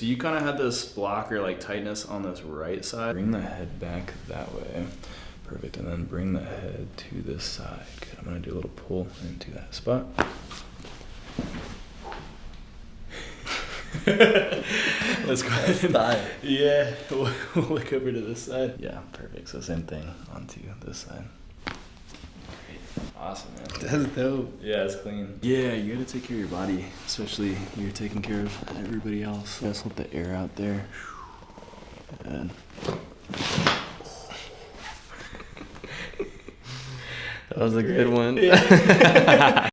So you kind of had this block or like tightness on this right side. Bring the head back that way. Perfect. And then bring the head to this side. Good. I'm going to do a little pull into that spot. Let's go ahead and, yeah, we'll look over to this side. Yeah, perfect. So same thing onto this side. Awesome, man. That's dope. Yeah, it's clean. Yeah, you gotta take care of your body, especially you're taking care of everybody else. Just let the air out there. Good. That was a good one. Yeah.